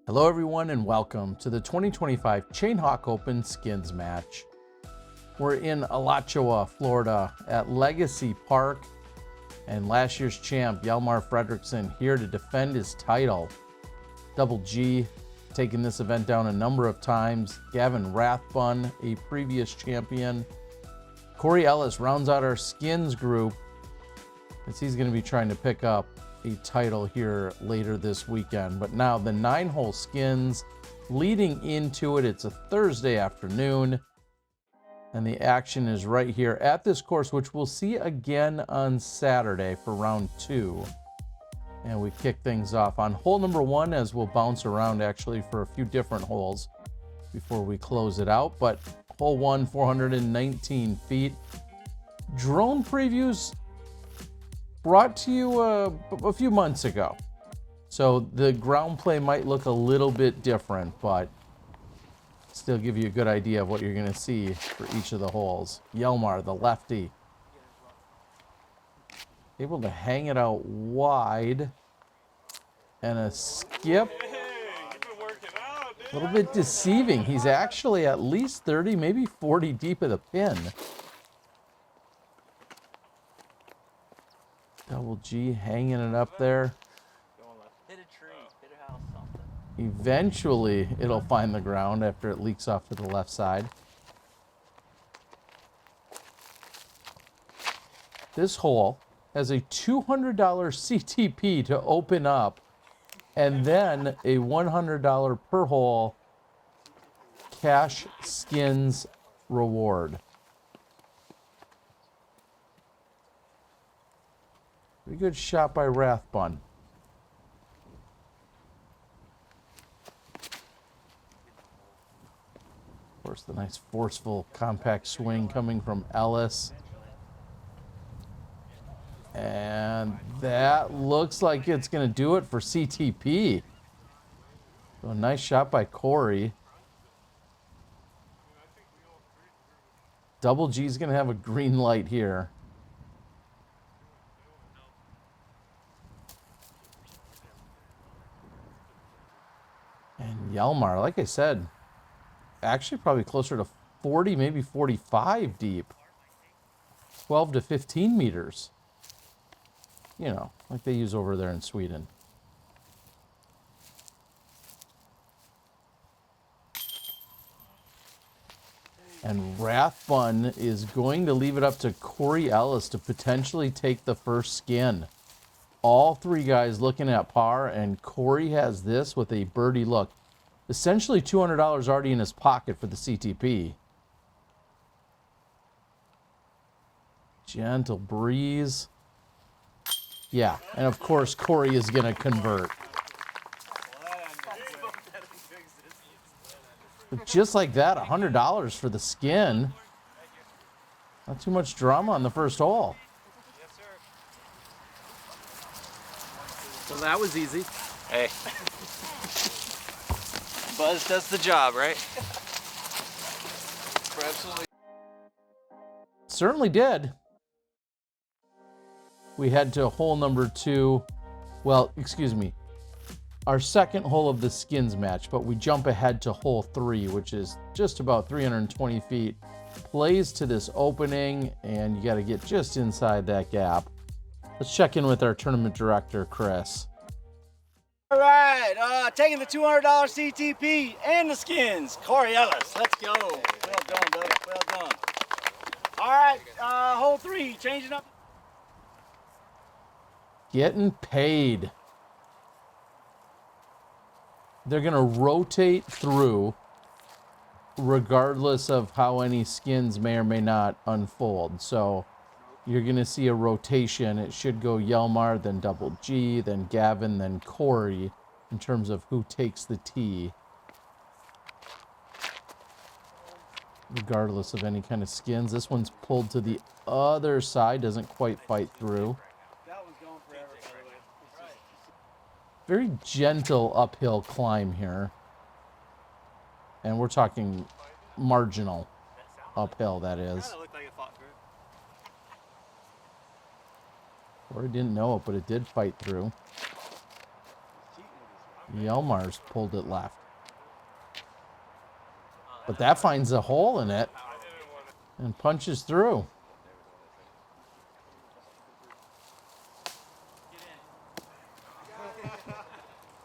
Hello everyone and welcome to the 2025 Chain Hawk Open Skins match. We're in Alachua, Florida at Legacy Park, and last year's champ Hjalmar Fredriksson here to defend his title. Double G taking this event down a number of times. Gavin Rathbun, a previous champion. Corey Ellis rounds out our skins group as he's going to be trying to pick up a title here later this weekend. But now the 9-hole skins leading into it. It's a Thursday afternoon and the action is right here at this course, which we'll see again on Saturday for round 2. And we kick things off on hole number 1 as we'll bounce around actually for a few different holes before we close it out. But hole 1, 419 feet. Drone previews brought to you a few months ago. So the ground play might look a little bit different, but still give you a good idea of what you're going to see for each of the holes. Hjalmar, the lefty, able to hang it out wide, and a skip. A little bit deceiving. He's actually at least 30, maybe 40 deep of the pin. Double G hanging it up there. Hit a tree, hit a house, something. Eventually, it'll find the ground after it leaks off to the left side. This hole has a $200 CTP to open up, and then a $100 per hole cash skins reward. Pretty good shot by Rathbun. Of course, the nice forceful compact swing coming from Ellis. And that looks like it's going to do it for CTP. So a nice shot by Corey. Double G's going to have a green light here. And Hjalmar, like I said, actually probably closer to 40, maybe 45 deep. 12 to 15 meters. You know, like they use over there in Sweden. And Rathbun is going to leave it up to Corey Ellis to potentially take the first skin. All three guys looking at par, and Corey has this with a birdie look. Essentially $200 already in his pocket for the CTP. Gentle breeze. Yeah, and of course Corey is going to convert. But just like that, $100 for the skin. Not too much drama on the first hole. Well, that was easy. Hey. Buzz does the job, right? Absolutely. Certainly did. We head to hole number 2. Well, excuse me. Our second hole of the skins match, but we jump ahead to hole 3, which is just about 320 feet. Plays to this opening, and you got to get just inside that gap. Let's check in with our tournament director, Chris. All right, taking the $200 CTP and the skins, Corey Ellis. Let's go. Well done, brother. Well done. All right, hole 3, changing up. Getting paid. They're going to rotate through regardless of how any skins may or may not unfold. So you're going to see a rotation. It should go Hjalmar, then Double G, then Gavin, then Corey in terms of who takes the tee. Regardless of any kind of skins. This one's pulled to the other side, doesn't quite fight through. Very gentle uphill climb here. And we're talking marginal uphill, that is. Or I didn't know it, but it did fight through. Hjalmar's pulled it left. But that finds a hole in it and punches through.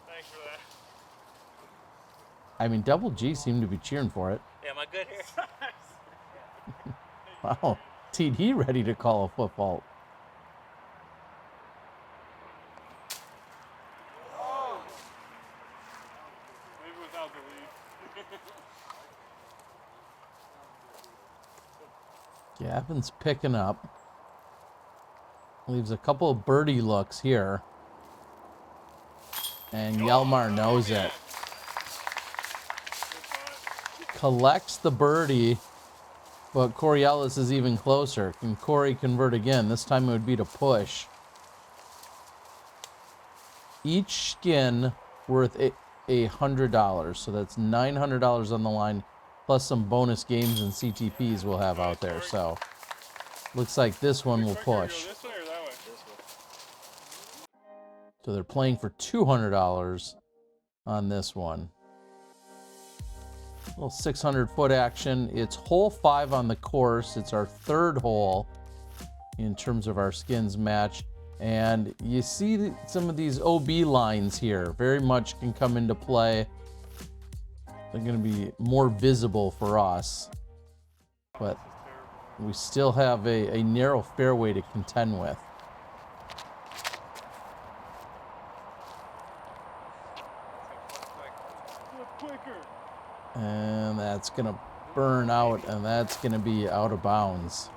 Thanks for that. I mean, Double G seemed to be cheering for it. Yeah, am I good here? Wow, TD ready to call a foot fault. Maybe without the lead. Gavin's picking up. Leaves a couple of birdie looks here. And Hjalmar knows it. Collects the birdie, but Corey Ellis is even closer. Can Corey convert again? This time it would be to push. Each skin worth $100, so that's $900 on the line, plus some bonus games and CTPs we'll have out there. So looks like this one will push. So they're playing for $200 on this one. A little 600-foot action. It's hole 5 on the course. It's our 3rd hole in terms of our skins match. And you see some of these OB lines here very much can come into play. They're going to be more visible for us. But we still have a narrow fairway to contend with. And that's going to burn out, and that's going to be out of bounds.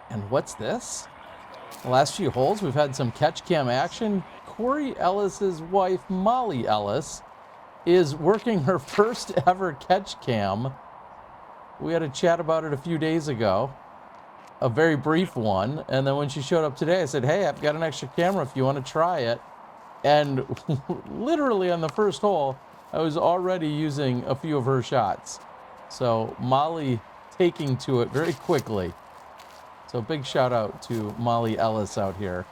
And what's this? The last few holes, we've had some catch cam action. Corey Ellis's wife, Molly Ellis, is working her first ever catch cam. We had a chat about it a few days ago, a very brief one. And then when she showed up today, I said, hey, I've got an extra camera if you want to try it. And literally on the first hole, I was already using a few of her shots. So Molly taking to it very quickly. So big shout out to Molly Ellis out here.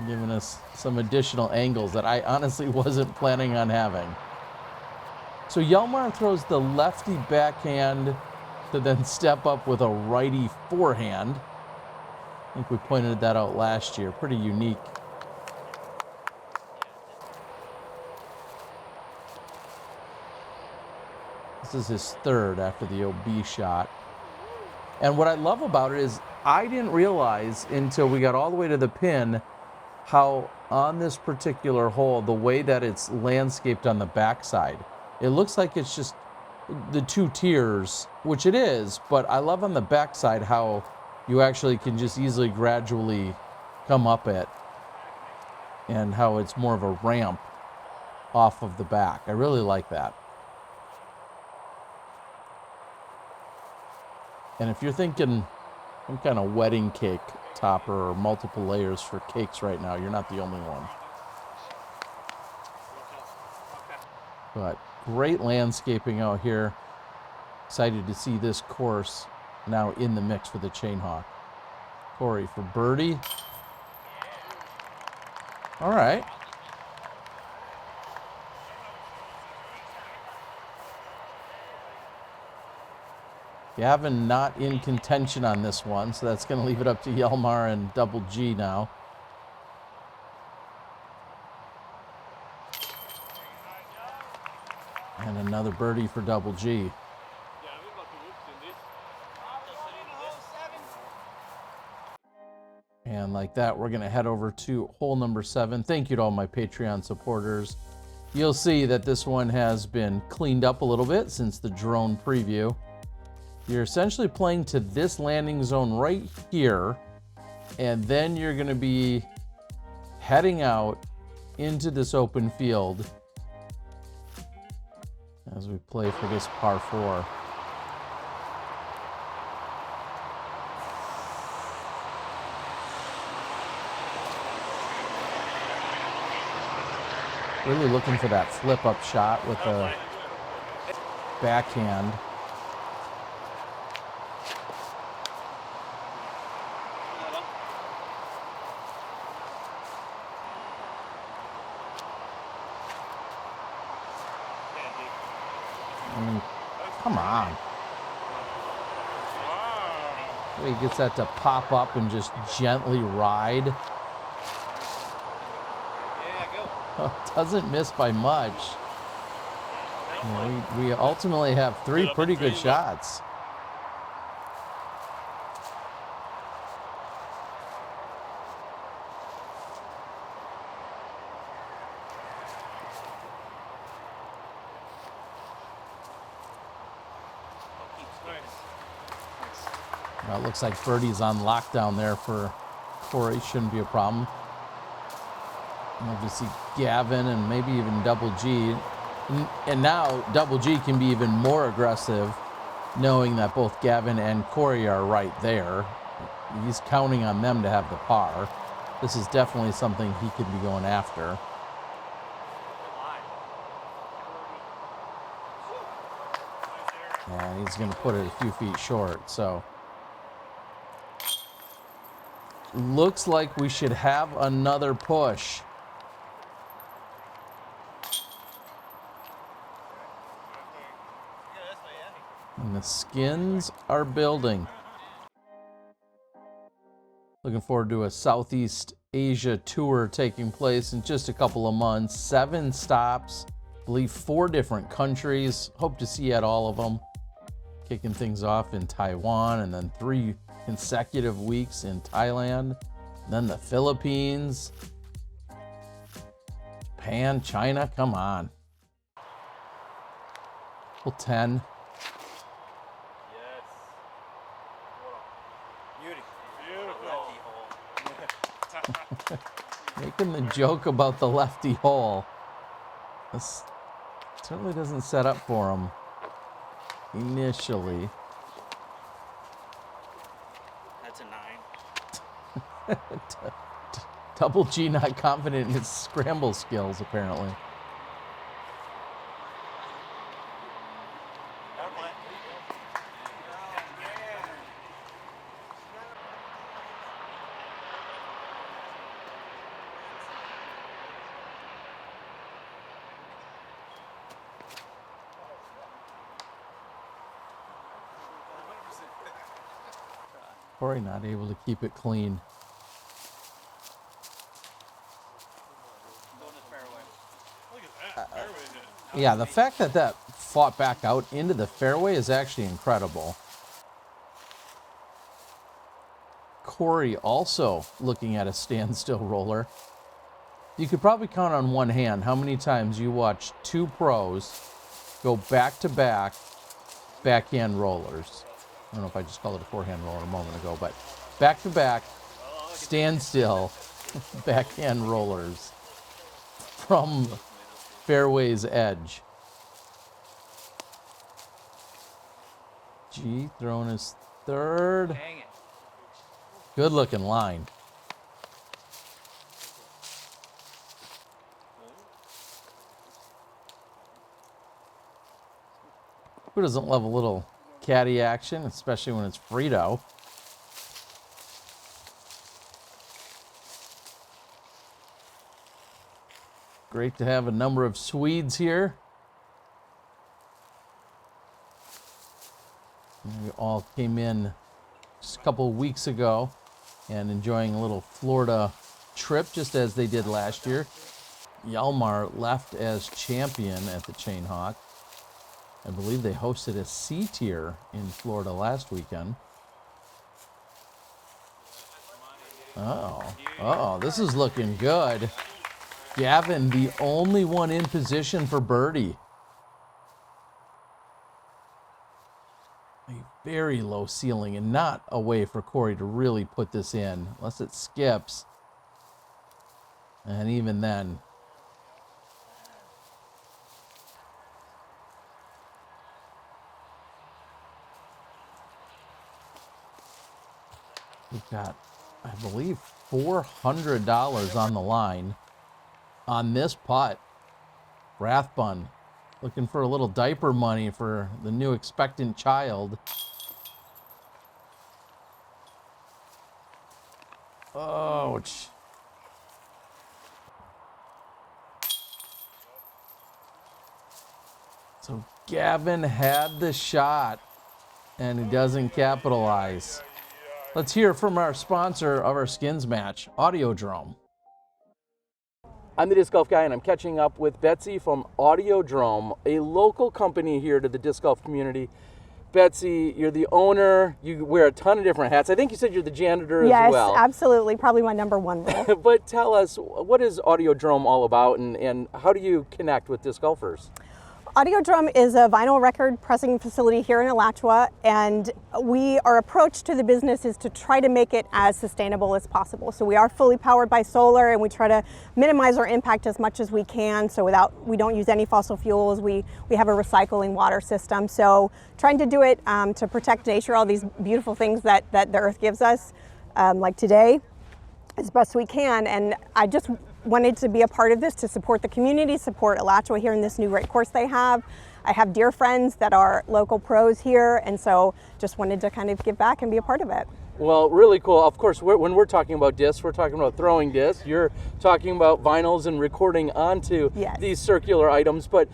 Giving us some additional angles that I honestly wasn't planning on having. So Hjalmar throws the lefty backhand to then step up with a righty forehand. I think we pointed that out last year. Pretty unique. This is his 3rd after the OB shot. And what I love about it is I didn't realize until we got all the way to the pin how on this particular hole, the way that it's landscaped on the backside, it looks like it's just the 2 tiers, which it is, but I love on the backside how you actually can just easily gradually come up it and how it's more of a ramp off of the back. I really like that. And if you're thinking some kind of wedding cake topper or multiple layers for cakes right now, you're not the only one. But great landscaping out here. Excited to see this course now in the mix for the Chain Hawk. Corey for birdie. All right. Gavin not in contention on this one, so that's going to leave it up to Hjalmar and Double G now. And another birdie for Double G. And like that, we're going to head over to hole number 7. Thank you to all my Patreon supporters. You'll see that this one has been cleaned up a little bit since the drone preview. You're essentially playing to this landing zone right here, and then you're going to be heading out into this open field as we play for this par 4. Really looking for that flip-up shot with the backhand. I mean, come on. He gets that to pop up and just gently ride. Doesn't miss by much. You know, we ultimately have 3 pretty good shots. Well, it looks like birdie's on lockdown there for Corey. Shouldn't be a problem. Love to see Gavin and maybe even Double G. And now Double G can be even more aggressive, knowing that both Gavin and Corey are right there. He's counting on them to have the par. This is definitely something he could be going after. And he's going to put it a few feet short, so. Looks like we should have another push. And the skins are building. Looking forward to a Southeast Asia tour taking place in just a couple of months. 7 stops, I believe 4 different countries. Hope to see you at all of them. Kicking things off in Taiwan, and then 3 consecutive weeks in Thailand. Then the Philippines, Japan, China. Come on. Well, 10. Making the joke about the lefty hole. This certainly doesn't set up for him initially. That's a 9. Double G not confident in his scramble skills, apparently. Corey not able to keep it clean. Yeah, the fact that that fought back out into the fairway is actually incredible. Corey also looking at a standstill roller. You could probably count on one hand how many times you watch 2 pros go back-to-back backhand rollers. I don't know if I just called it a forehand roller a moment ago, but back-to-back standstill backhand rollers from fairway's edge. G throwing his 3rd. Good looking line. Who doesn't love a little caddy action, especially when it's Frito? Great to have a number of Swedes here. We all came in just a couple of weeks ago and enjoying a little Florida trip, just as they did last year. Hjalmar left as champion at the Chain Hawk. I believe they hosted a C tier in Florida last weekend. Oh, this is looking good. Gavin, the only one in position for birdie. A very low ceiling and not a way for Corey to really put this in, unless it skips. And even then, we've got, I believe, $400 on the line on this putt. Rathbun looking for a little diaper money for the new expectant child. Ouch. So Gavin had the shot, and he doesn't capitalize. Let's hear from our sponsor of our skins match, Audiodrome. I'm the disc golf guy, and I'm catching up with Betsy from Audiodrome, a local company here to the disc golf community. Betsy, you're the owner. You wear a ton of different hats. I think you said you're the janitor as well. Yes, absolutely. Probably my number one role. But tell us, what is Audiodrome all about, and how do you connect with disc golfers? Audiodrome is a vinyl record pressing facility here in Alachua, and our approach to the business is to try to make it as sustainable as possible. So we are fully powered by solar, and we try to minimize our impact as much as we can. So we don't use any fossil fuels. We have a recycling water system. So trying to do it to protect nature, all these beautiful things that the earth gives us, like today, as best we can. And I just wanted to be a part of this to support the community, support Alachua here in this new great course they have. I have dear friends that are local pros here, and so just wanted to kind of give back and be a part of it. Well, really cool. Of course, when we're talking about discs, we're talking about throwing discs. You're talking about vinyls and recording onto these circular items. But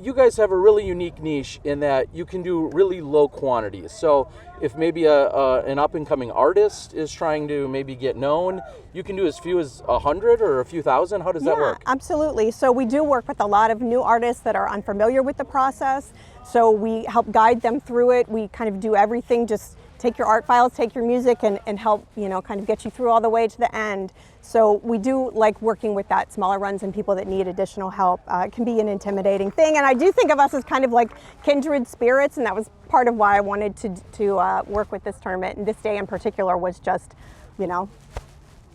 you guys have a really unique niche in that you can do really low quantities. So if maybe an up-and-coming artist is trying to maybe get known, you can do as few as 100 or a few thousand. How does that work? Absolutely. So we do work with a lot of new artists that are unfamiliar with the process. So we help guide them through it. We kind of do everything, just take your art files, take your music, and help, kind of get you through all the way to the end. So we do like working with that smaller runs and people that need additional help. It can be an intimidating thing, and I do think of us as kind of like kindred spirits, and that was part of why I wanted to work with this tournament. And this day in particular was just,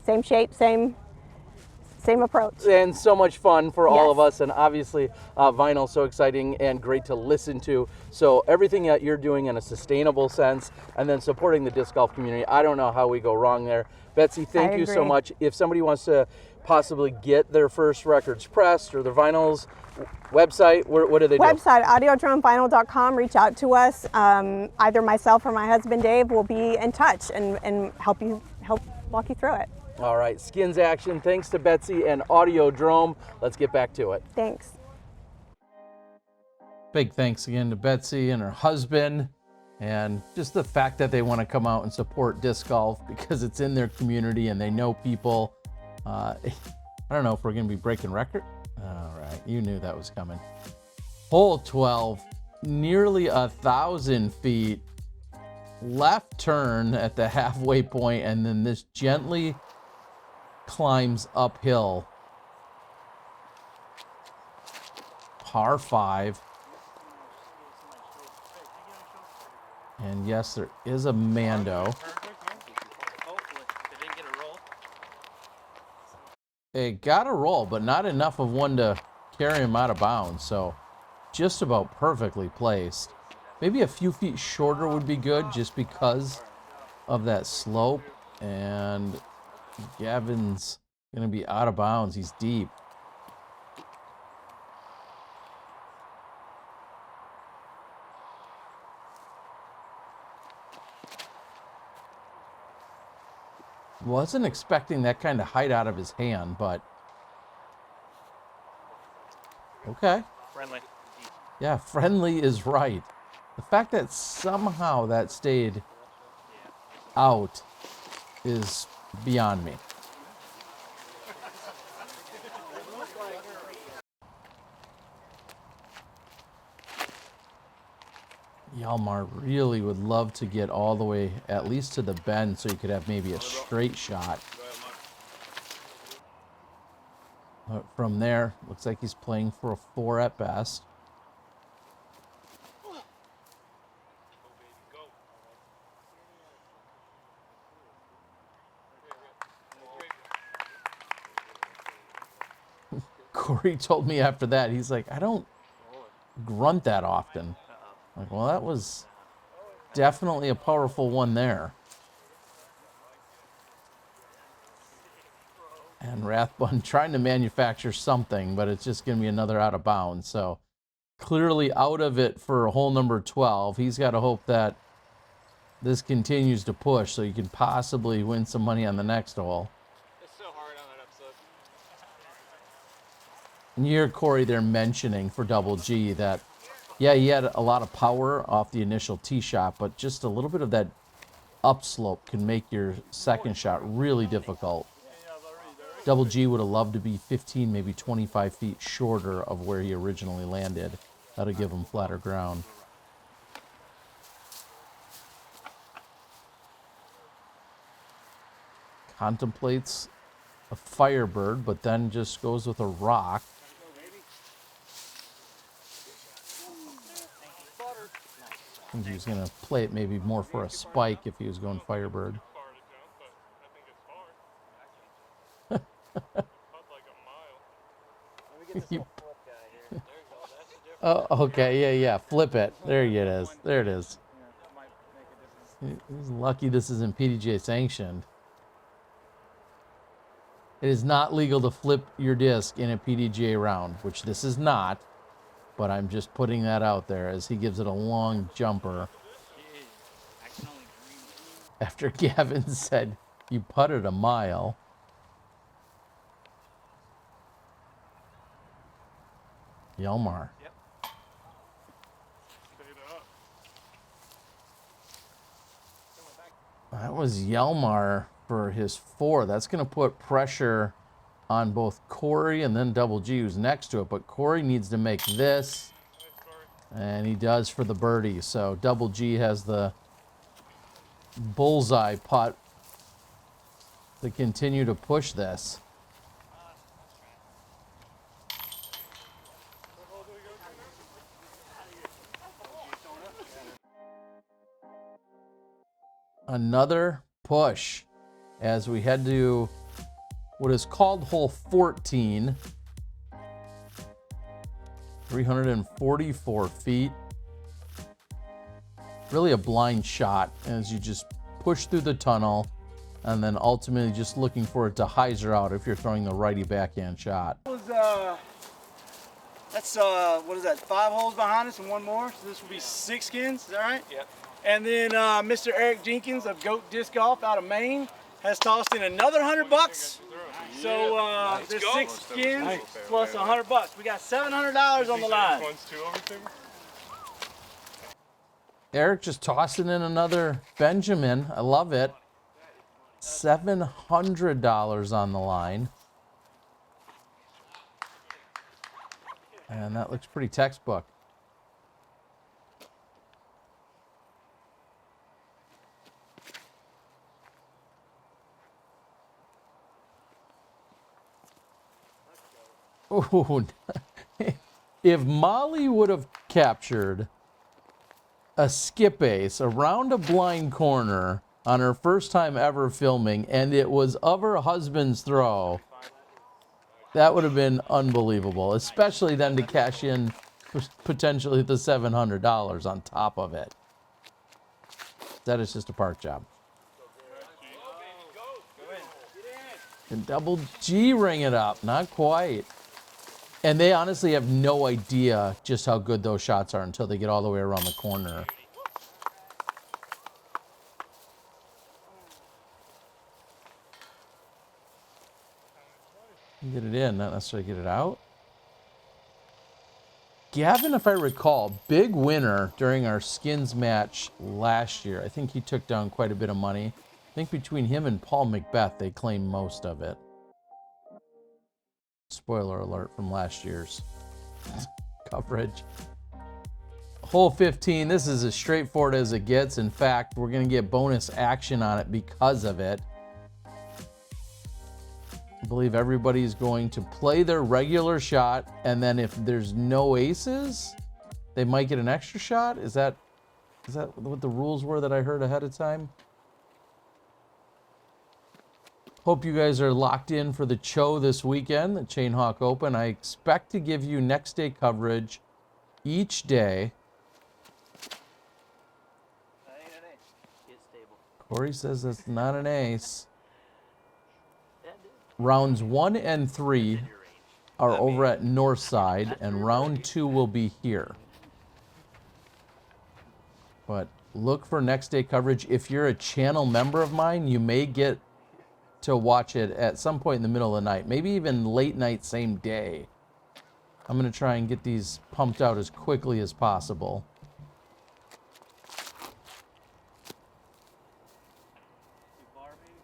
same shape, same approach. And so much fun for all of us, and obviously vinyl, so exciting and great to listen to. So everything that you're doing in a sustainable sense, and then supporting the disc golf community, I don't know how we go wrong there. Betsy, thank you so much. If somebody wants to possibly get their first records pressed or their vinyls, website, what do they do? Website, audiodromevinyl.com. Reach out to us. Either myself or my husband Dave will be in touch and help walk you through it. All right, skins action. Thanks to Betsy and Audiodrome. Let's get back to it. Thanks. Big thanks again to Betsy and her husband, and just the fact that they want to come out and support disc golf because it's in their community and they know people. I don't know if we're going to be breaking record. All right, you knew that was coming. Hole 12, nearly 1,000 feet. Left turn at the halfway point, and then this gently climbs uphill. Par 5. And yes, there is a Mando. It got a roll, but not enough of one to carry him out of bounds. So just about perfectly placed. Maybe a few feet shorter would be good just because of that slope. And Gavin's going to be out of bounds. He's deep. Wasn't expecting that kind of height out of his hand, but okay. Friendly. Yeah, friendly is right. The fact that somehow that stayed out is beyond me. Hjalmar really would love to get all the way at least to the bend so you could have maybe a straight shot. But from there, looks like he's playing for a 4 at best. Corey told me after that, he's like, I don't grunt that often. I'm like, well, that was definitely a powerful one there. And Rathbun trying to manufacture something, but it's just going to be another out of bounds. So clearly out of it for hole number 12. He's got to hope that this continues to push so you can possibly win some money on the next hole. It's so hard on that episode. And you hear Corey there mentioning for Double G that, yeah, he had a lot of power off the initial tee shot, but just a little bit of that upslope can make your second shot really difficult. Double G would have loved to be 15, maybe 25 feet shorter of where he originally landed. That'll give him flatter ground. Contemplates a Firebird, but then just goes with a rock. I think he was going to play it maybe more for a spike if he was going Firebird. Far to jump, but I think it's far. Putt like a mile. Oh, okay, yeah, flip it. There it is. There it is. He's lucky this isn't PDGA sanctioned. It is not legal to flip your disc in a PDGA round, which this is not, but I'm just putting that out there as he gives it a long jumper. After Gavin said, you putted a mile. Hjalmar. Yep. That was Hjalmar for his 4. That's going to put pressure on both Corey and then Double G, who's next to it. But Corey needs to make this, and he does for the birdie. So Double G has the bullseye putt to continue to push this. Another push as we head to what is called hole 14. 344 feet. Really a blind shot as you just push through the tunnel and then ultimately just looking for it to hyzer out if you're throwing the righty backhand shot. That's what is that? 5 holes behind us and 1 more. So this will be 6 skins. Is that right? Yep. And then Mr. Eric Jenkins of Goat Disc Golf out of Maine has tossed in another $100. So there's 6 skins plus $100. We got $700 on the line. Eric just tossing in another Benjamin. I love it. $700 on the line. And that looks pretty textbook. Oh, if Molly would have captured a skip ace around a blind corner on her first time ever filming, and it was of her husband's throw, that would have been unbelievable, especially then to cash in potentially the $700 on top of it. That is just a park job. And Double G ring it up, not quite. And they honestly have no idea just how good those shots are until they get all the way around the corner. Get it in, not necessarily get it out. Gavin, if I recall, big winner during our skins match last year. I think he took down quite a bit of money. I think between him and Paul Macbeth, they claimed most of it. Spoiler alert from last year's coverage. Hole 15, this is as straightforward as it gets. In fact, we're going to get bonus action on it because of it. I believe everybody's going to play their regular shot, and then if there's no aces, they might get an extra shot. Is that what the rules were that I heard ahead of time? Hope you guys are locked in for the Cho this weekend, the Chain Hawk Open. I expect to give you next day coverage each day. Corey says that's not an ace. rounds 1 and 3 are over at Northside, and round 2 will be here. But look for next day coverage. If you're a channel member of mine, you may get to watch it at some point in the middle of the night, maybe even late night, same day. I'm going to try and get these pumped out as quickly as possible.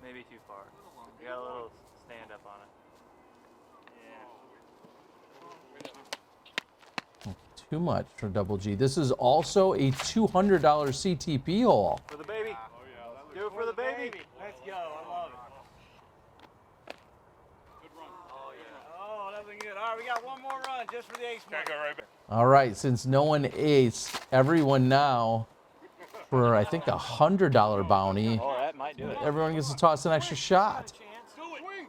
Maybe too far. You got a little stand up on it. Too much for Double G. This is also a $200 CTP hole. For the baby. Oh, yeah. Do it for the baby. Let's go. I love it. Good run. Oh, yeah. Oh, that's been good. All right, we got one more run just for the ace Can't money. go right back. All right, since no one aced, everyone now, for I think a $100 bounty, Oh, that might do it. everyone gets to toss an extra shot. Chance. Do it. Swing.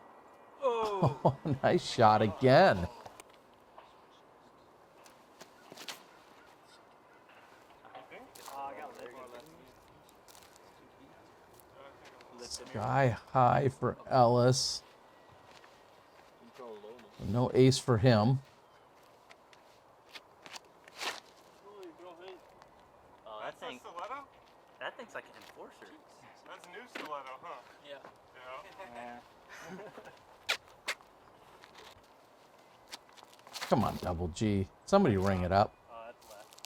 Oh, nice shot again. Sky high for Ellis. No ace for him. Oh, That's a stiletto? that thing's like an enforcer. That's new stiletto, huh? Yeah. Yeah. Come on, Double G. Somebody ring it up. Oh, that's left.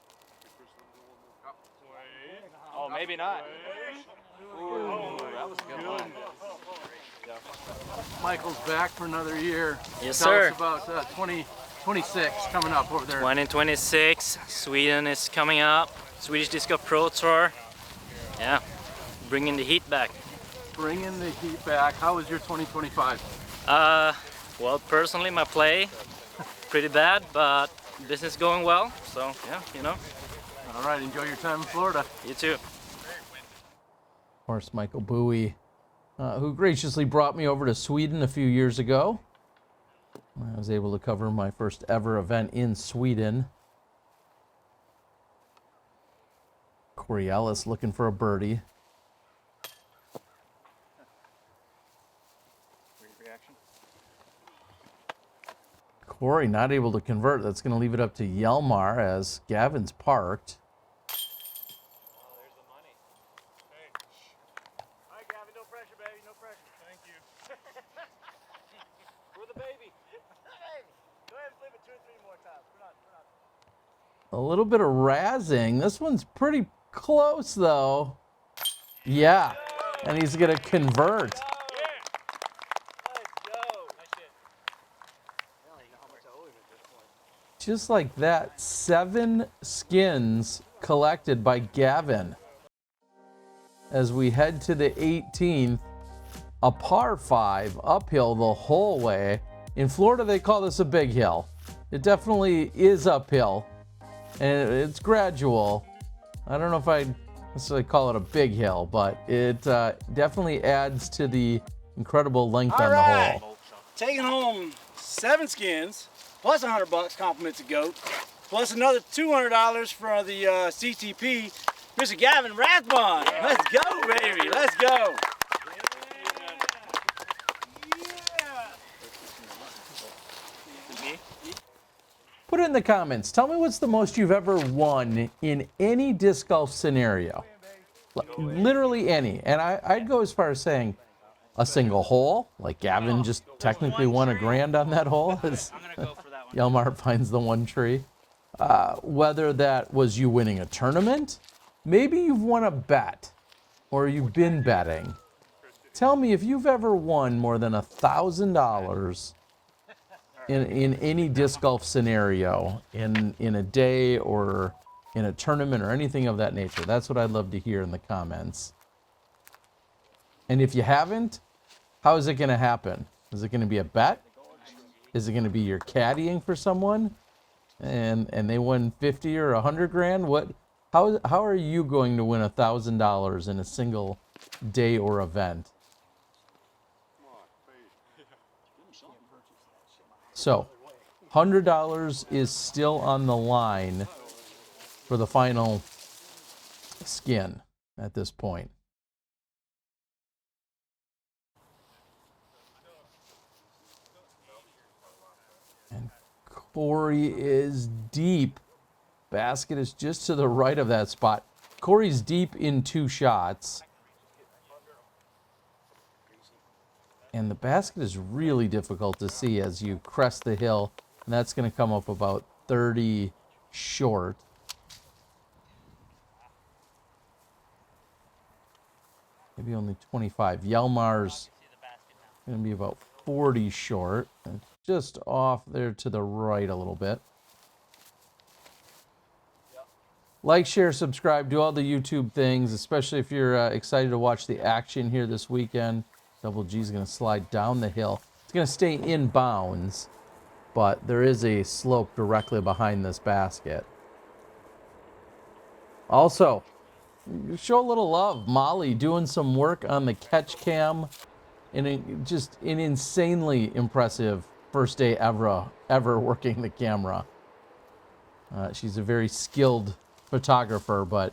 Wait. Oh, maybe not. Oh, that was a good one. Michael's back for another year. Yes, Tell sir. us about 2026 coming up over there. 2026, Sweden is coming up. Swedish Disc Golf Pro Tour. Yeah, bringing the heat back. Bringing the heat back. How was your 2025? Well, personally, my play pretty bad, but business going well. So yeah, you know. All right, enjoy your time in Florida. You too. Of course, Michael Bowie, who graciously brought me over to Sweden a few years ago. I was able to cover my first ever event in Sweden. Corey Ellis looking for a birdie. Reaction. Corey not able to convert. That's going to leave it up to Hjalmar as Gavin's parked. Oh, there's the money. Hey, All right, Gavin, no pressure, baby, no pressure. thank you. For the baby. Hey, go ahead and flip it 2 or 3 more times. We're not. A little bit of razzing. This one's pretty close, though. Yeah, and he's going to convert. Let's go. Nice hit. I don't even know how much I owe him at this point. Just like that, 7 skins collected by Gavin. As we head to the 18th, a par 5 uphill the whole way. In Florida, they call this a big hill. It definitely is uphill, and it's gradual. I don't know if I'd necessarily call it a big hill, but it definitely adds to the incredible length on the hole. Taking home 7 skins plus $100 compliments of goat, plus another $200 for the CTP. Mr. Gavin Rathbun. Let's go, baby. Let's go. Put it in the comments. Tell me what's the most you've ever won in any disc golf scenario. Literally any. And I'd go as far as saying a single hole, like Gavin just technically won $1,000 on that hole, as I'm gonna go for that one. Hjalmar finds the one tree. Whether that was you winning a tournament, maybe you've won a bet, or you've been betting. Tell me if you've ever won more than $1,000 in any disc golf scenario in a day or in a tournament or anything of that nature. That's what I'd love to hear in the comments. And if you haven't, how is it going to happen? Is it going to be a bet? Is it going to be you're caddying for someone and they won 50 or 100 grand? How are you going to win $1,000 in a single day or event? So, $100 is still on the line for the final skin at this point. Corey is deep. Basket is just to the right of that spot. Corey's deep in 2 shots. And the basket is really difficult to see as you crest the hill. And that's going to come up about 30 short. Maybe only 25. Hjalmar's going to be about 40 short. And just off there to the right a little bit. Like, share, subscribe, do all the YouTube things, especially if you're excited to watch the action here this weekend. Double G's going to slide down the hill. It's going to stay in bounds, but there is a slope directly behind this basket. Also, show a little love. Molly doing some work on the catch cam. And just an insanely impressive first day ever working the camera. She's a very skilled photographer, but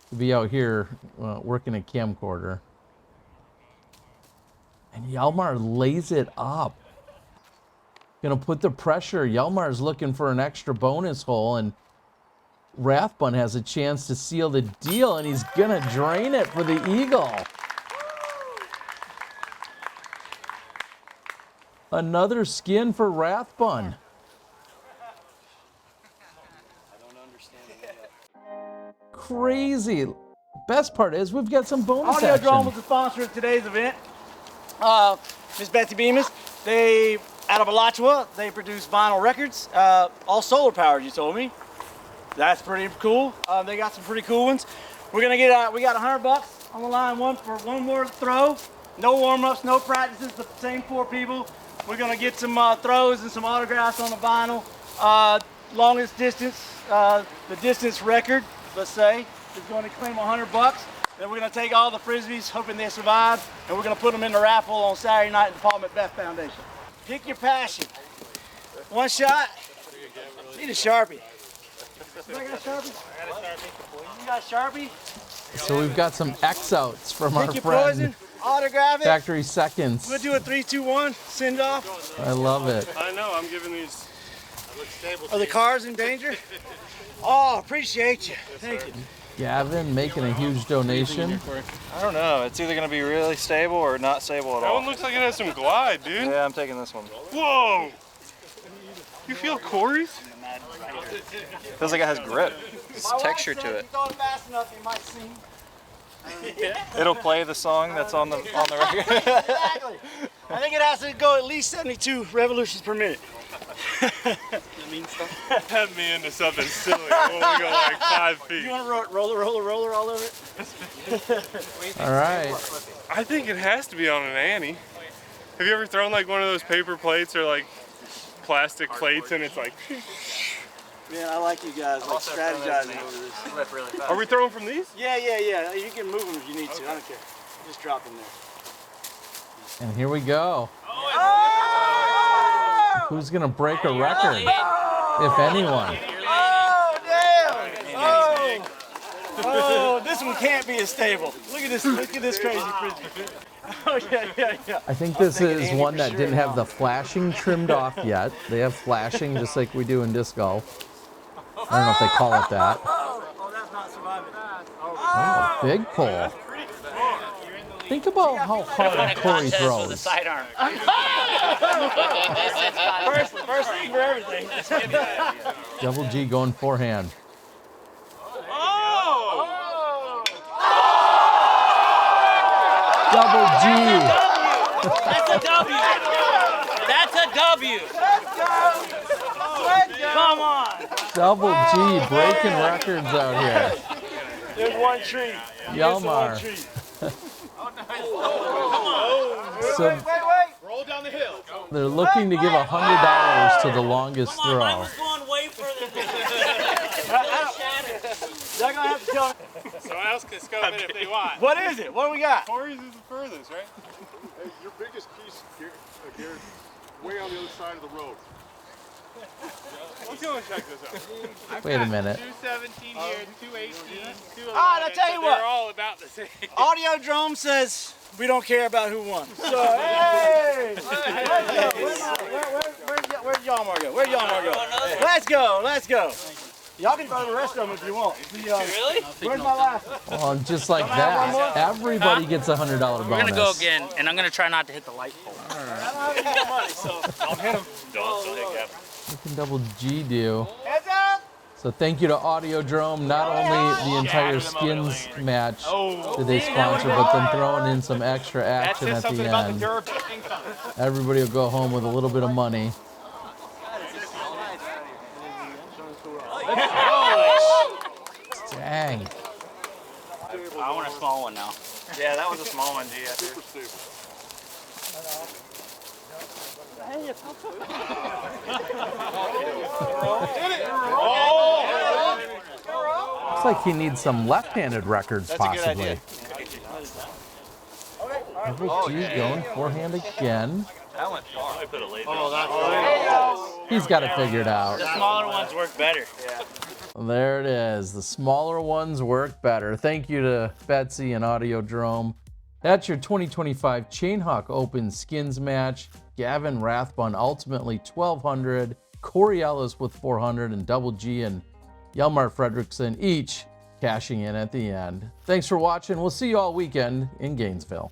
to be out here working a camcorder. And Hjalmar lays it up. Gonna put the pressure. Hjalmar's looking for an extra bonus hole, and Rathbun has a chance to seal the deal, and he's gonna drain it for the eagle. Another skin for Rathbun. Crazy. Best part is we've got some bonus Audiodrome action. was the sponsor of today's event. Miss Betsy Bemis, they out of Alachua, they produce vinyl records, all solar powered. You told me. That's pretty cool. They got some pretty cool ones. We're gonna get we got $100 on the line, for one more throw. No warm-ups, no practices. The same 4 people. We're gonna get some throws and some autographs on the vinyl. Longest distance, the distance record, let's say, is going to claim $100. Then we're going to take all the Frisbees, hoping they survive, and we're going to put them in the raffle on Saturday night at the Paul Macbeth Foundation. Pick your passion. One shot. Need a Sharpie. You got a Sharpie? I got a Sharpie. You got a Sharpie? So we've got some X-outs from our Pick your friend poison, autograph it. Factory Seconds. We'll do a 3, 2, 1, send off. I love it. I know, I'm giving these. Are the cars in danger? Oh, appreciate you. Thank you. Gavin making a huge donation. I don't know. It's either going to be really stable or not stable at That all. one looks like it has some glide, dude. Yeah, I'm taking this one. Whoa! You feel Corey's? Feels like it has grip. It's texture to it. If you throw it fast enough, you might sing. It'll play the song that's on the record. Exactly. I think it has to go at least 72 revolutions per minute. Had me into something silly. When we go like 5 feet. You want to roller all over it? All right. I think it has to be on an Annie. Have you ever thrown like one of those paper plates or like plastic plates and it's like... Man, I like you guys like strategizing over this. Are we throwing from these? Yeah. You can move them if you need to. I don't care. Just drop them there. And here we go. Who's going to break a record, if anyone? Oh, damn! Oh, this one can't be as stable. Look at this crazy Frisbee. Oh, yeah. I think this is one that didn't have the flashing trimmed off yet. They have flashing just like we do in disc golf. I don't know if they call it that. Oh, that's not surviving. Oh, big pull. Think about how hard Corey throws. Sidearm. First thing for everything. Double G going forehand. Double G. That's a W. That's a W. Come on. Double G breaking records out here. There's one tree. Hjalmar. So Wait. Roll down the hill. they're looking to give $100 to the longest throw. going way further than They're gonna have to tell me. Someone else can scope it if they want. What is it? What do we got? Corey's is the furthest, right? Hey, your biggest piece, Garrett, way on the other side of the road. Let's go and check this out. Wait a minute. 217 here, 218, 211. All right, I'll tell you what. They're all about the same. Audiodrome says we don't care about who won. So, hey! Where'd Hjalmar go? Where'd Hjalmar go? Let's go, let's go. Y'all can throw the rest of them if you want. Really? Where's my last one? Well, and just like that, everybody gets a $100 bonus. We're gonna go again, and I'm gonna try not to hit the light pole. I don't have any more money, so. Don't hit him. Don't hit Gavin. What can Double G do? Heads up! So thank you to Audiodrome. Not only the entire skins match did they sponsor, but then throwing in some extra action at the end. Everybody will go home with a little bit of money. Dang. I want a small one now. Yeah, that was a small one, G. Super stable. Looks like he needs some left-handed records, possibly. Double G going forehand again. That went far. He's got it figured out. The smaller ones work better. There it is. The smaller ones work better. Thank you to Betsy and Audiodrome. That's your 2025 Chainhawk Open skins match. Gavin Rathbun ultimately 1,200. Corey Ellis with 400, and Double G and Hjalmar Fredriksson each cashing in at the end. Thanks for watching. We'll see you all weekend in Gainesville.